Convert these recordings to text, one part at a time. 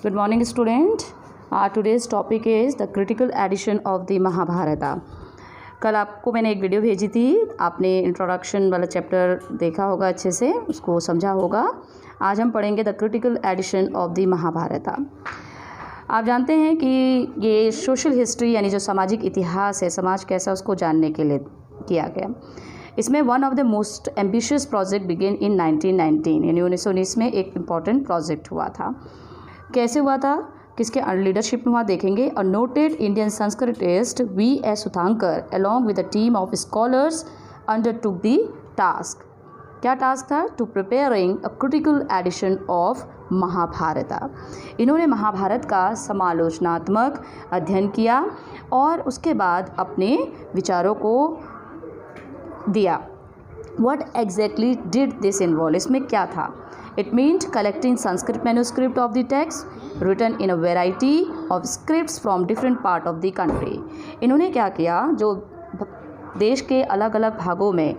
Good morning, student. Today's topic is the critical edition of the Mahabharata. कल आपको मैंने एक वीडियो भेजी थी, आपने इंट्रोडक्शन वाला चैप्टर देखा होगा, अच्छे से उसको समझा होगा। आज हम पढ़ेंगे the critical edition of the Mahabharata. आप जानते हैं कि ये सोशल हिस्ट्री यानी जो सामाजिक इतिहास है, समाज कैसा, उसको जानने के लिए किया गया। इसमें one of the most ambitious project begin in 1919 यानी 1919 में एक इम्पॉर्टेंट प्रोजेक्ट हुआ था। कैसे हुआ था, किसके लीडरशिप में हुआ, देखेंगे। A noted Indian Sanskritist V.S. Sudhankar along with a team of scholars undertook the task. क्या टास्क था? To preparing a critical edition of Mahabharata. इन्होंने महाभारत का समालोचनात्मक अध्ययन किया और उसके बाद अपने विचारों को दिया। What exactly did this involve? इसमें क्या था? It meant collecting Sanskrit manuscript of the text written in a variety of scripts from different part of the country. इन्होंने क्या किया, जो देश के अलग अलग भागों में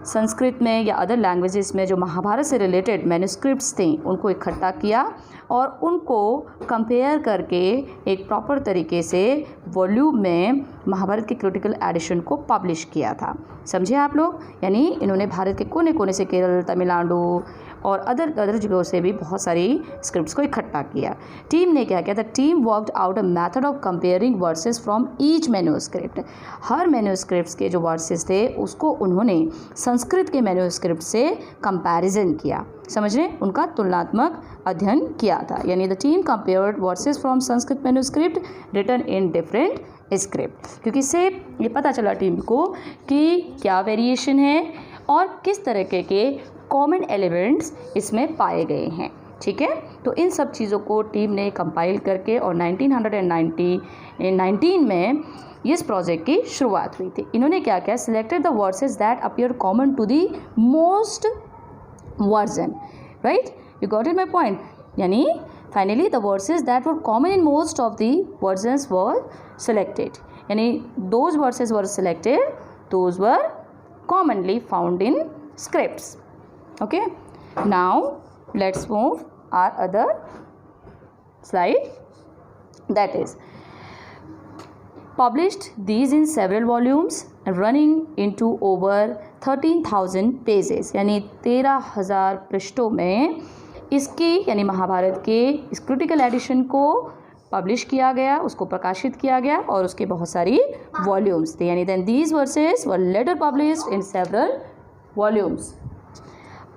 संस्कृत में या अदर लैंग्वेजेस में जो महाभारत से रिलेटेड मैन्युस्क्रिप्ट्स थे उनको इकट्ठा किया और उनको कंपेयर करके एक प्रॉपर तरीके से वॉल्यूम में महाभारत के क्रिटिकल एडिशन को पब्लिश किया था। समझे आप लोग? यानी इन्होंने भारत के कोने कोने से, केरल, तमिलनाडु और अदर जगहों से भी बहुत सारी स्क्रिप्ट्स को इकट्ठा किया। टीम ने क्या किया था? Team worked out a method of comparing versus from each manuscript. Her manuscripts के जो वर्सेस थे उसको उन्होंने संस्कृत के मैन्युस्क्रिप्ट से कंपैरिजन किया। समझ रहे? उनका तुलनात्मक अध्ययन किया था। यानी the team compared verses from Sanskrit manuscript written in different script. क्योंकि इससे ये पता चला टीम को कि क्या वेरिएशन है और किस तरीके के कॉमन एलिमेंट्स इसमें पाए गए हैं। ठीक है, तो इन सब चीज़ों को टीम ने कंपाइल करके और 1919 में इस प्रोजेक्ट की शुरुआत हुई थी। इन्होंने क्या किया? Selected the verses that appear common to the most version. Right, you got it my point? यानी finally the verses that were common in most of the versions were selected. यानी those verses were selected, those were commonly found in scripts. Okay, now let's move our other slide, that is published these in several volumes running into over 13,000 pages। यानी 13,000 पृष्ठों में इसकी यानी महाभारत के इस critical edition को publish किया गया, उसको प्रकाशित किया गया और उसके बहुत सारी वॉल्यूम्स थे। यानी then these verses were later published in several volumes.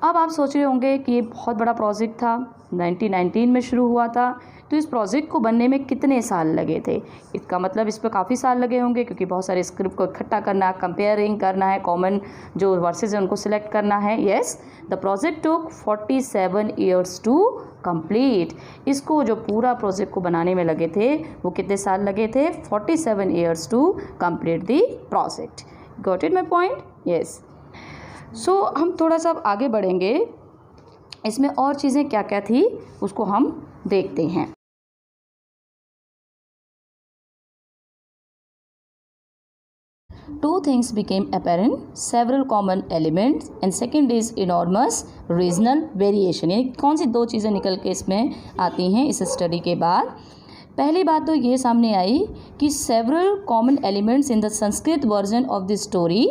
अब आप सोच रहे होंगे कि ये बहुत बड़ा प्रोजेक्ट था, 1919 में शुरू हुआ था, तो इस प्रोजेक्ट को बनने में कितने साल लगे थे? इसका मतलब इस पर काफ़ी साल लगे होंगे, क्योंकि बहुत सारे स्क्रिप्ट को इकट्ठा करना, कंपेयरिंग करना है, कॉमन जो वर्सेस हैं उनको सिलेक्ट करना है। Yes, the project took 47 years to complete. इसको जो पूरा प्रोजेक्ट को बनाने में लगे थे वो कितने साल लगे थे? 47 years to complete the project. Got it my point? Yes. So हम थोड़ा सा आगे बढ़ेंगे, इसमें और चीज़ें क्या क्या थी उसको हम देखते हैं। Two things became apparent, several common elements and second is enormous regional variation। यानी कौन सी दो चीज़ें निकल के इसमें आती हैं इस स्टडी के बाद? पहली बात तो ये सामने आई कि several common elements in the Sanskrit version of the story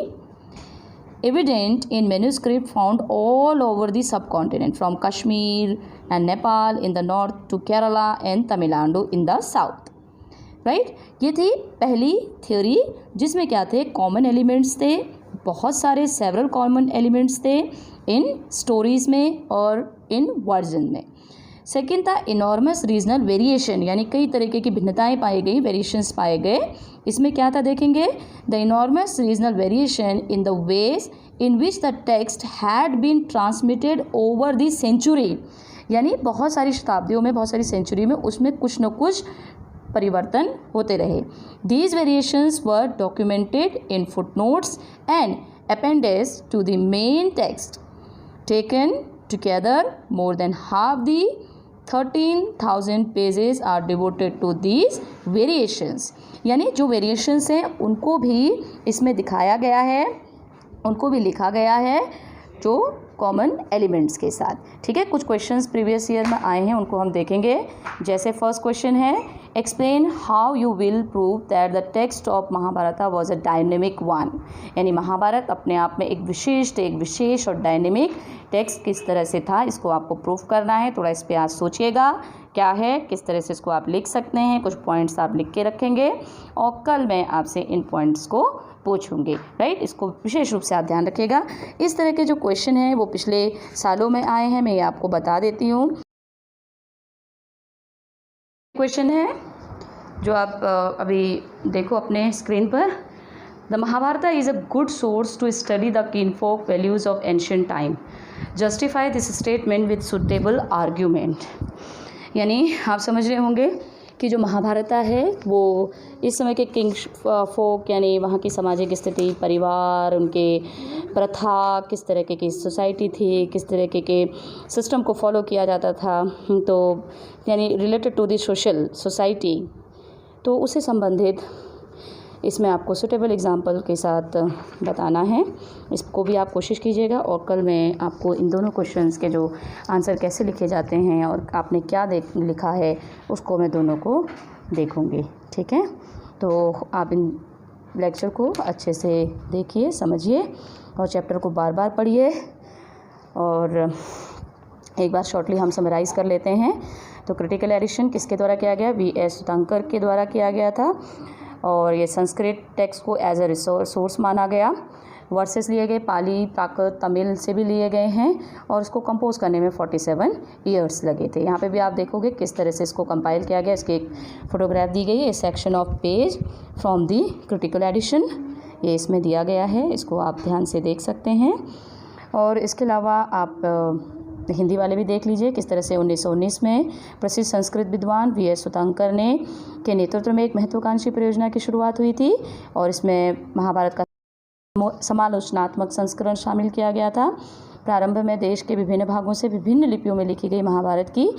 evident in manuscript found all over the subcontinent from Kashmir and Nepal in the north to Kerala and Tamil Nadu in the south। Right, ये थी पहली theory जिसमें क्या थे? Common elements थे, बहुत सारे several common elements थे इन स्टोरीज़ में और इन वर्जन में। सेकंड था इनॉर्मस रीजनल वेरिएशन, यानी कई तरीके की भिन्नताएं पाई गई, वेरिएशंस पाए गए। इसमें क्या था देखेंगे? The enormous regional variation in the ways in which the text had been transmitted over the century. यानी बहुत सारी शताब्दियों में, बहुत सारी सेंचुरी में उसमें कुछ न कुछ परिवर्तन होते रहे। These variations were documented in footnotes and appendix to the main text. Taken together, more than half the 13,000 pages are devoted to these variations। यानी जो variations हैं उनको भी इसमें दिखाया गया है, उनको भी लिखा गया है, जो कॉमन एलिमेंट्स के साथ। ठीक है, कुछ क्वेश्चंस प्रीवियस ईयर में आए हैं, उनको हम देखेंगे। जैसे फर्स्ट क्वेश्चन है, explain how you will prove that the text of Mahabharata was a dynamic one. यानी महाभारत अपने आप में एक विशेष और डायनेमिक टेक्स्ट किस तरह से था, इसको आपको प्रूफ करना है। थोड़ा इस पर आज सोचिएगा क्या है, किस तरह से इसको आप लिख सकते हैं। कुछ पॉइंट्स आप लिख के रखेंगे और कल मैं आपसे इन पॉइंट्स को पूछूंगी, राइट। इसको विशेष रूप से आप ध्यान रखिएगा। इस तरह के जो क्वेश्चन हैं वो पिछले सालों में आए हैं, मैं ये आपको बता देती हूँ। क्वेश्चन है जो आप अभी देखो अपने स्क्रीन पर, the Mahabharata is a good source to study the kinfolk values of ancient time, justify this statement with suitable argument. यानी आप समझ रहे होंगे कि जो महाभारता है वो इस समय के किंग फोक यानी वहाँ की सामाजिक स्थिति, परिवार, उनके प्रथा, किस तरह की सोसाइटी थी, किस तरह के सिस्टम को फॉलो किया जाता था, तो यानी रिलेटेड टू द सोसाइटी, तो उससे संबंधित इसमें आपको सुटेबल एग्जाम्पल के साथ बताना है। इसको भी आप कोशिश कीजिएगा और कल मैं आपको इन दोनों क्वेश्चंस के जो आंसर कैसे लिखे जाते हैं और आपने क्या लिखा है उसको मैं दोनों को देखूंगी। ठीक है, तो आप इन लेक्चर को अच्छे से देखिए, समझिए और चैप्टर को बार बार पढ़िए। और एक बार शॉर्टली हम समराइज़ कर लेते हैं। तो क्रिटिकल एडिशन किसके द्वारा किया गया? V.S. सुतांकर के द्वारा किया गया था और ये संस्कृत टेक्स्ट को एज ए सोर्स माना गया। वर्सेस लिए गए पाली, प्राकृत, तमिल से भी लिए गए हैं और इसको कंपोज करने में 47 ईयर्स लगे थे। यहाँ पे भी आप देखोगे किस तरह से इसको कंपाइल किया गया। इसकी एक फोटोग्राफ दी गई है, section of page from the critical edition, ये इसमें दिया गया है, इसको आप ध्यान से देख सकते हैं। और इसके अलावा आप हिंदी वाले भी देख लीजिए किस तरह से 1919 में प्रसिद्ध संस्कृत विद्वान V.S. सुतांकर के नेतृत्व में एक महत्वाकांक्षी परियोजना की शुरुआत हुई थी और इसमें महाभारत का समालोचनात्मक संस्करण शामिल किया गया था। प्रारंभ में देश के विभिन्न भागों से विभिन्न लिपियों में लिखी गई महाभारत की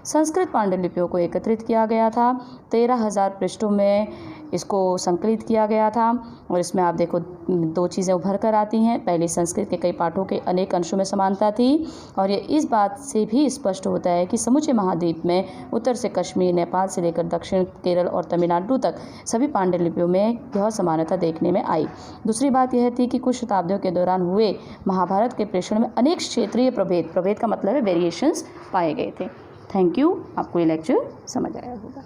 संस्कृत पांडुलिपियों को एकत्रित किया गया था। 13,000 पृष्ठों में इसको संकलित किया गया था और इसमें आप देखो दो चीज़ें उभर कर आती हैं। पहले, संस्कृत के कई पाठों के अनेक अंशों में समानता थी और ये इस बात से भी स्पष्ट होता है कि समूचे महाद्वीप में उत्तर से कश्मीर, नेपाल से लेकर दक्षिण केरल और तमिलनाडु तक सभी पांडुलिपियों में यह समानता देखने में आई। दूसरी बात यह थी कि कुछ शताब्दियों के दौरान हुए महाभारत के प्रेषण में अनेक क्षेत्रीय प्रभेद का मतलब है वेरिएशंस पाए गए थे। थैंक यू, आपको ये लेक्चर समझ आया होगा।